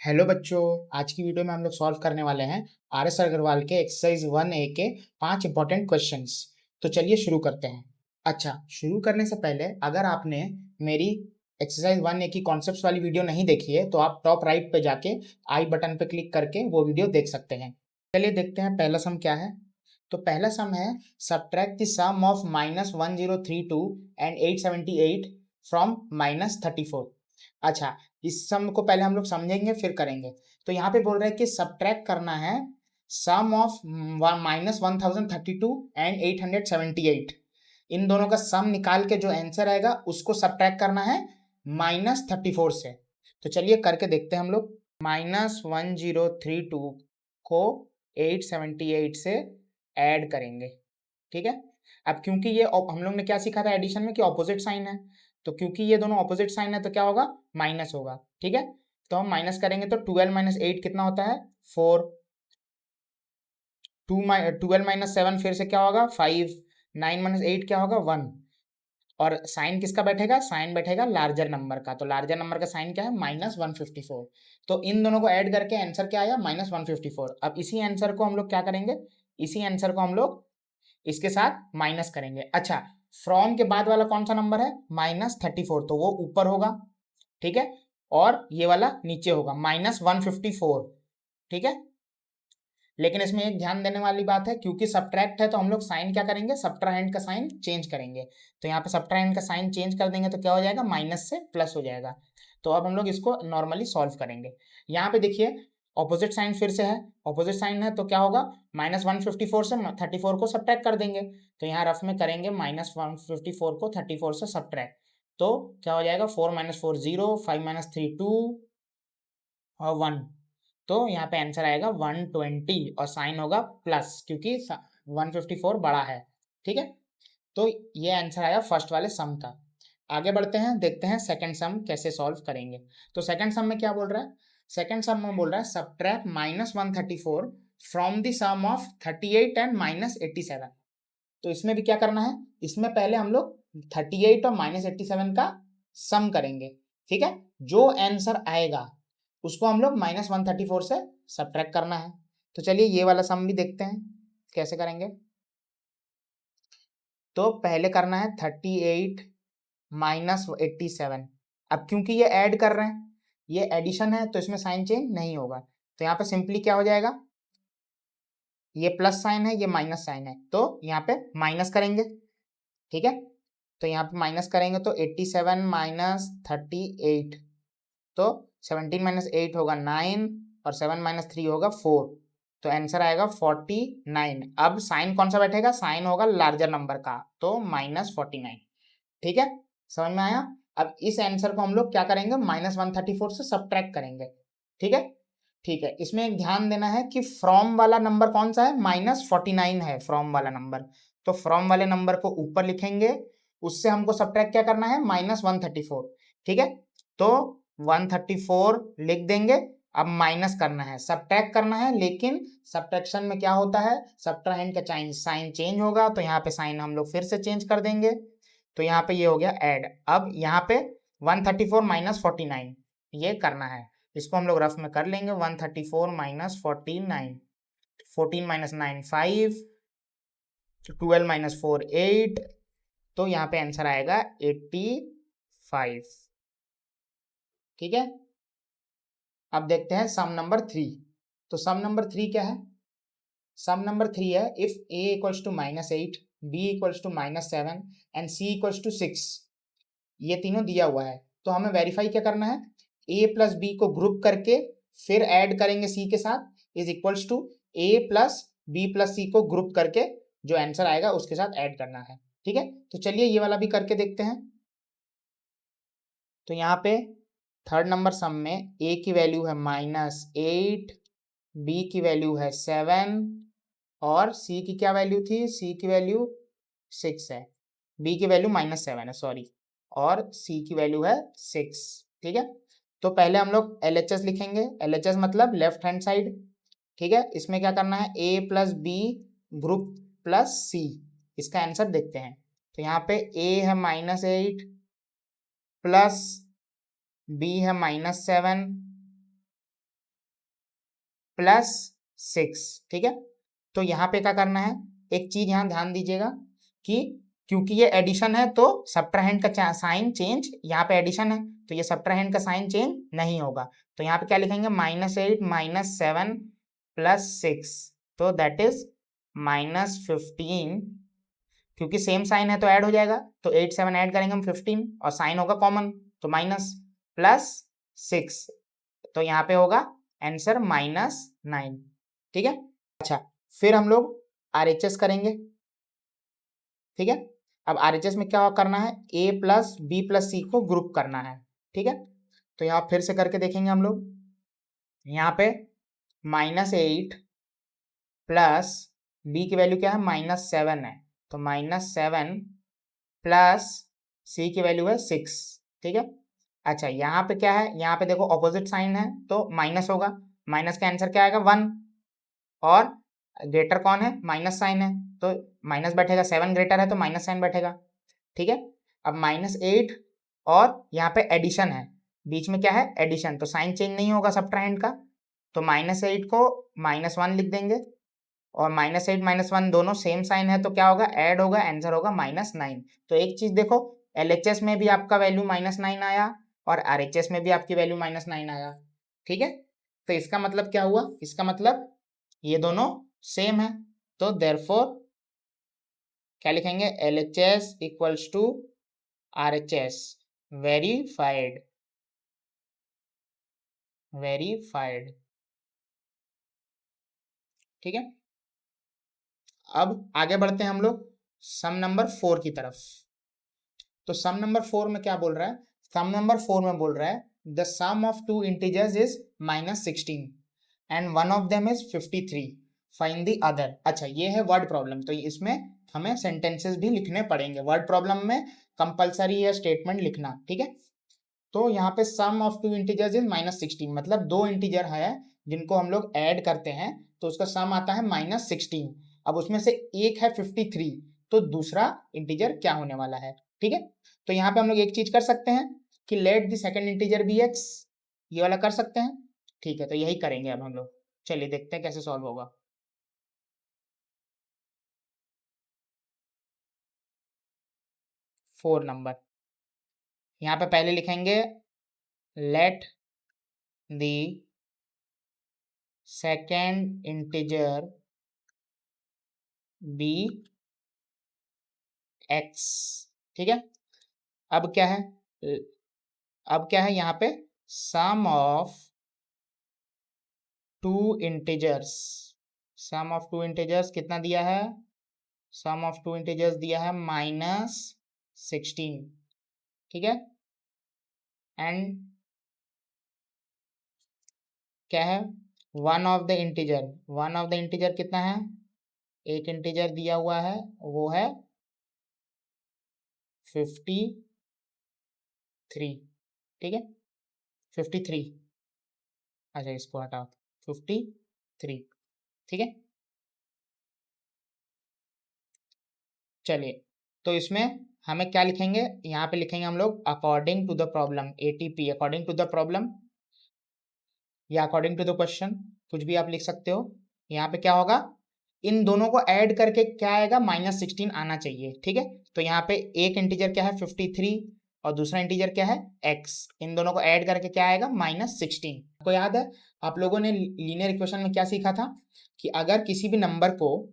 Hello बच्चों। आज की वीडियो में हम लोग सॉल्व करने वाले हैं आर एस अग्रवाल के एक्सरसाइज 1A के 5 इंपॉर्टेंट क्वेश्चंस। तो चलिए शुरू करते हैं। अच्छा, शुरू करने से पहले अगर आपने मेरी एक्सरसाइज 1A की कॉन्सेप्ट्स वाली वीडियो नहीं देखी है तो आप टॉप राइट पे जाके आई बटन पे क्लिक करके वो वीडियो देख सकते हैं। चलिए देखते हैं पहला सम क्या है। तो पहला सम है subtract the sum of -1032 and 878 from -34। अच्छा, इस सम को पहले हम लोग समझेंगे फिर करेंगे। तो यहाँ पे बोल रहे हैं कि सब्ट्रैक्ट करना है सम ऑफ -1032 एंड 878। इन दोनों का सम निकाल के जो आंसर आएगा उसको सब्ट्रैक्ट करना है -34 से। तो चलिए करके देखते हैं हम लोग। -1032 को 878 से ऐड करेंगे। ठीक है। अब क्योंकि ये हम लोग ने क्या सीखा था एडिशन में कि ऑपोजिट साइन है, तो क्योंकि ये दोनों ऑपोजिट साइन है तो क्या होगा, माइनस होगा। ठीक है। तो हम माइनस करेंगे तो 12 - 8 कितना होता है, 4। 12 - 7 फिर से क्या होगा, 5। 9 - 8 क्या होगा, 1। और साइन किसका बैठेगा, साइन बैठेगा लार्जर नंबर का। तो लार्जर नंबर का साइन क्या है, -154। तो इन दोनों को ऐड करके आंसर क्या आया, -154। अब इसी आंसर को हम लोग क्या करेंगे, इसी आंसर को हम लोग इसके साथ माइनस करेंगे। अच्छा, फ्रॉम के बाद वाला कौन सा नंबर है, -34, तो वो ऊपर होगा। ठीक है। और ये वाला नीचे होगा, -154। ठीक है। लेकिन इसमें एक ध्यान देने वाली बात है, क्योंकि सब्ट्रैक्ट है तो हम लोग साइन क्या करेंगे, सब्ट्राहेंड का साइन चेंज करेंगे। तो यहाँ पे सब्ट्राहेंड का साइन चेंज कर देंगे तो क्या हो जाएगा, माइनस से प्लस हो जाएगा। तो अब हम लोग इसको नॉर्मली सॉल्व करेंगे। यहाँ पे देखिए ऑपोजिट साइन फिर से है, ऑपोजिट साइन है तो क्या होगा, -154 से 34 को सब्ट्रैक्ट कर देंगे। तो यहाँ रफ में करेंगे -154 को 34 से सब्ट्रैक्ट। तो क्या हो जाएगा, 4 - 4 0, 5 - 3 2 और 1। तो यहाँ पे आंसर आएगा 120 और साइन होगा प्लस, क्योंकि 154 बड़ा है। ठीक है। तो ये आंसर आया फर्स्ट वाले सम का। आगे बढ़ते हैं, देखते हैं सेकंड सम कैसे सॉल्व करेंगे। तो सेकंड सम में क्या बोल रहा है, सेकंड सम में बोल रहा है subtract -134 from the sum of 38 and -87। तो इसमें भी क्या करना है, इसमें पहले हम लोग 38 और -87 का सम करेंगे। ठीक है। जो आंसर आएगा उसको हम लोग -134 से सब्ट्रैक्ट करना है। तो चलिए ये वाला सम भी देखते हैं कैसे करेंगे। तो पहले करना है 38 -87। अब क्योंकि ये ऐड कर रहे हैं, ये एडिशन है तो इसमें साइन चेंज नहीं होगा। तो यहाँ पे सिंपली क्या हो जाएगा, ये प्लस साइन है ये माइनस साइन है, तो यहाँ पे माइनस करेंगे। ठीक है। तो यहाँ पे माइनस करेंगे तो 87 - 38, तो 17 - 8 होगा 9 और 7 - 3 होगा 4। तो आंसर आएगा 49। अब साइन कौन सा बैठेगा, साइन होगा लार्जर नंबर का, तो -49। ठीक है। समझ में आया। अब इस आंसर को हम लोग क्या करेंगे, -134 से सब्ट्रैक्ट करेंगे। ठीक है। ठीक है, इसमें एक ध्यान देना है कि फ्रॉम वाला नंबर कौन सा है, -49 है फ्रॉम वाला नंबर। तो फ्रॉम वाले नंबर को ऊपर लिखेंगे, उससे हमको सब्ट्रैक्ट क्या करना है, -134। ठीक है। तो 134 लिख देंगे। अब माइनस करना है, सब्ट्रैक्ट करना है, लेकिन सब्ट्रैक्शन में क्या होता है, सब्ट्राहेंड का साइन चेंज होगा। तो यहाँ पे साइन हम लोग फिर से चेंज कर देंगे। तो यहाँ पे ये हो गया ऐड। अब यहाँ पे 134 - 49 ये करना है, इसको हम लोग रफ में कर लेंगे। 134 - 49, 14 - 9 5, 12 - 4 8। तो यहाँ पे आंसर आएगा 85। ठीक है। अब देखते हैं सम नंबर 3। तो सम नंबर 3 क्या है, सम नंबर 3 है if a equals to -8, b equals to -7 and c equals to 6। ये तीनों दिया हुआ है। तो हमें वेरीफाई क्या करना है, a प्लस बी को ग्रुप करके फिर ऐड करेंगे c के साथ, is equals to a plus B plus c को ग्रुप करके जो आंसर आएगा उसके साथ ऐड करना है। ठीक है। तो चलिए ये वाला भी करके देखते हैं। तो यहाँ पे थर्ड नंबर सम में a की वैल्यू है -8, b की वैल्यू है 7 और c की क्या वैल्यू थी, c की वैल्यू 6 है, b की वैल्यू -7 है सॉरी, और c की वैल्यू है 6। ठीक है। तो पहले हम लोग LHS लिखेंगे, LHS मतलब लेफ्ट हैंड साइड। ठीक है। इसमें क्या करना है, a plus B group plus c, इसका आंसर देखते हैं। तो यहाँ पे a है -8 प्लस b है -7 प्लस 6, ठीक है। तो यहाँ पे क्या करना है, एक चीज यहाँ ध्यान दीजिएगा कि क्योंकि ये एडिशन है तो सब्ट्राहेंड का साइन चेंज, यहाँ पे एडिशन है तो ये सब्ट्राहेंड का साइन चेंज नहीं होगा। तो यहाँ पे क्या लिखेंगे, -8 -7 प्लस 6, तो दैट इज -15, क्योंकि सेम साइन है तो ऐड हो जाएगा, तो 8 7 ऐड करेंगे हम 15 और साइन होगा कॉमन तो माइनस, प्लस 6, तो यहाँ पे होगा आंसर -9, ठीक है। अच्छा, फिर हम लोग RHS करेंगे, ठीक है। अब RHS में क्या करना है, A plus B plus C को ग्रुप करना है, ठीक है। तो यहाँ फिर से करके देखेंगे हम लोग, यहाँ पे -8 प्लस B की वैल्यू क्या है, -7 है, तो -7 प्लस C की वैल्यू है 6, ठीक है। अच्छा, यहाँ पे क्या है, यहाँ पे देखो ऑपोजिट साइन है तो माइनस होगा, माइनस का आंसर क्या आएगा 1, और ग्रेटर कौन है, माइनस साइन है तो माइनस बैठेगा, 7 ग्रेटर है तो माइनस साइन बैठेगा, ठीक है। अब -8 और यहाँ पे एडिशन है, बीच में क्या है एडिशन, तो साइन चेंज नहीं होगा सब्ट्राहेंड का, तो -8 को -1 लिख देंगे, और -8 -1 दोनों सेम साइन है तो क्या होगा, ऐड होगा, आंसर होगा -9। तो एक चीज देखो, LHS में भी आपका वैल्यू -9 आया और RHS में भी आपकी वैल्यू -9 आया, ठीक है। तो इसका मतलब क्या हुआ, इसका मतलब ये दोनों सेम है, तो देयरफॉर क्या लिखेंगे, LHS equals to RHS, verified, verified, ठीक है। अब आगे बढ़ते हैं हम लोग सम नंबर 4 की तरफ। तो सम नंबर 4 में क्या बोल रहा है, सम नंबर 4 में बोल रहा है the sum of two integers is -16 and one of them is 53, find the other. अच्छा, ये है वर्ड प्रॉब्लम, तो इसमें हमें सेंटेंसेस भी लिखने पड़ेंगे, वर्ड प्रॉब्लम में कंपलसरी है स्टेटमेंट लिखना, ठीक है। तो यहाँ पे sum of two integers is -16, मतलब दो इंटीजर है जिनको हम लोग ऐड करते हैं तो उसका सम आता है -16। अब उसमें से एक है 53, तो दूसरा इंटीजर क्या होने वाला है, ठीक है। तो यहाँ पे हम लोग एक चीज कर सकते हैं कि let the second integer be x, ये वाला कर सकते हैं, ठीक है। तो यही करेंगे अब हम लोग, चलिए देखते हैं कैसे सॉल्व होगा। 4 नंबर, यहाँ पे पहले लिखेंगे let the second integer be x, ठीक है। अब क्या है, अब क्या है यहाँ पे, sum of two integers, sum of two integers कितना दिया है, सम ऑफ टू इंटीजर्स दिया है -16, ठीक है। एंड क्या है, one of the integer, one of the integer कितना है, एक इंटीजर दिया हुआ है वो है 53, ठीक है, 53, अच्छा इसको हटाओ, 53, ठीक है। चलिए, तो इसमें हमें क्या लिखेंगे, यहाँ पे लिखेंगे हम लोग according to the problem, ATP, according to the problem या अकॉर्डिंग टू द क्वेश्चन, कुछ भी आप लिख सकते हो। यहाँ पे क्या होगा, इन दोनों को ऐड करके क्या आएगा, -16 आना चाहिए, ठीक है। तो यहाँ पे एक इंटीजर क्या है 53 और दूसरा इंटीजर क्या है x, इन दोनों को ऐड करके क्या आएगा -16। आपको याद है आप लोगों ने लीनियर इक्वेशन में क्या सीखा था कि अगर किसी भी नंबर को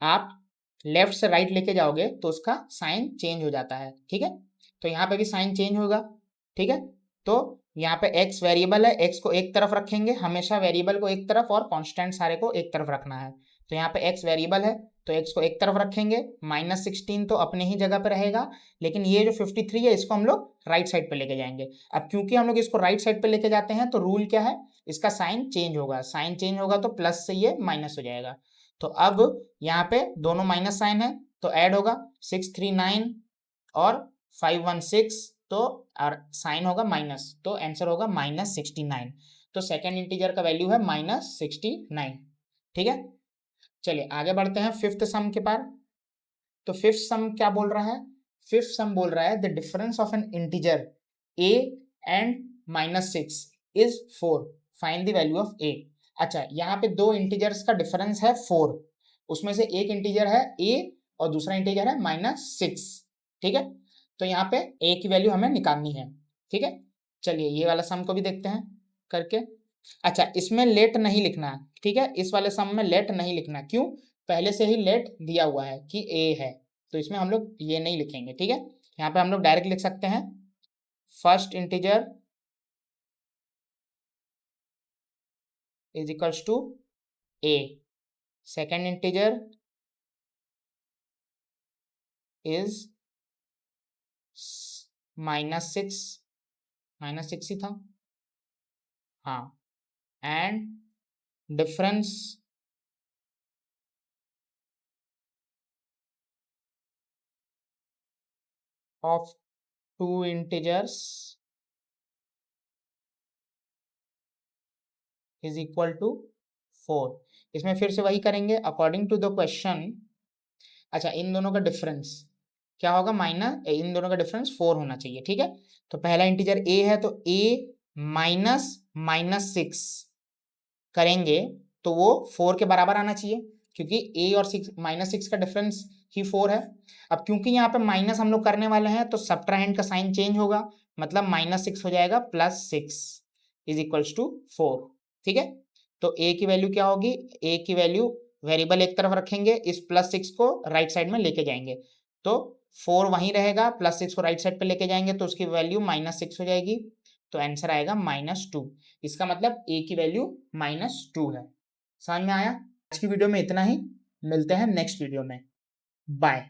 आप लेफ्ट से राइट लेके जाओगे तो उसका साइन चेंज हो जाता है, ठीक है। तो यहाँ पे भी साइन चेंज होगा, ठीक है। तो यहाँ पे x वेरिएबल है, x को एक तरफ रखेंगे, हमेशा वेरिएबल को एक तरफ और कांस्टेंट सारे को एक तरफ रखना है। तो यहाँ पे x वेरिएबल है तो x को एक तरफ रखेंगे, -16 तो अपने ही जगह पे रहेगा, लेकिन ये जो 53 है इसको हम लोग राइट साइड पे लेके जाएंगे। अब क्योंकि हम लोग इसको राइट साइड पे लेके जाते हैं तो रूल क्या है, इसका साइन चेंज होगा, साइन चेंज होगा तो प्लस से ये माइनस हो जाएगा। तो अब यहाँ पे दोनों माइनस साइन है तो ऐड होगा 639 और 516, तो और साइन होगा माइनस, तो आंसर होगा -69। तो सेकेंड इंटीजर का वैल्यू है -69, ठीक है। चलिए आगे बढ़ते हैं फिफ्थ सम के पार। तो फिफ्थ सम क्या बोल रहा है, फिफ्थ सम बोल रहा है the difference of N integer a and -6 is 4, find the value of a। अच्छा, यहाँ पे दो इंटीजर्स का डिफरेंस है 4, उसमें से एक इंटीजर है a और दूसरा इंटीजर है -6, ठीक है। तो यहाँ पे a की वैल्यू हमें निकालनी है, ठीक है। चलिए ये वाला सम को भी देखते हैं करके। अच्छा, इसमें लेट नहीं लिखना है, ठीक है, इस वाले सम में लेट नहीं लिखना, क्यों? पहले से ही लेट दिया हुआ है कि a है, तो इसमें हम लोग ये नहीं लिखेंगे, ठीक है। यहाँ पे हम लोग डायरेक्ट लिख सकते हैं first integer is equals to a, second integer is -6, -6 ही था, हाँ, and difference of two integers is equal to 4। इसमें फिर से वही करेंगे अकॉर्डिंग टू द क्वेश्चन। अच्छा, इन दोनों का डिफरेंस क्या होगा? इन दोनों का डिफरेंस 4 होना चाहिए, ठीक है। तो पहला इंटीजर a है, तो a माइनस -6 करेंगे तो वो 4 के बराबर आना चाहिए, क्योंकि a और -6 का डिफरेंस ही 4 है। अब क्योंकि यहाँ पे माइनस हम लोग करने वाले हैं, तो सबट्राहेंड का साइन चेंज होगा, मतलब -6 हो जाएगा +6 इज इक्वल्स टू 4, ठीक है। तो a की वैल्यू क्या होगी? a की वैल्यू वेरिएबल एक तरफ रखेंगे, इस +6 को राइट साइड में लेके जाएंगे, तो 4 वहीं रहेगा, +6 को राइट साइड पे लेके जाएंगे तो उसकी वैल्यू -6 हो जाएगी, तो आंसर आएगा -2। इसका मतलब a की वैल्यू -2 है। समझ में आया? आज की वीडियो में इतना ही, मिलते हैं नेक्स्ट वीडियो में, बाय।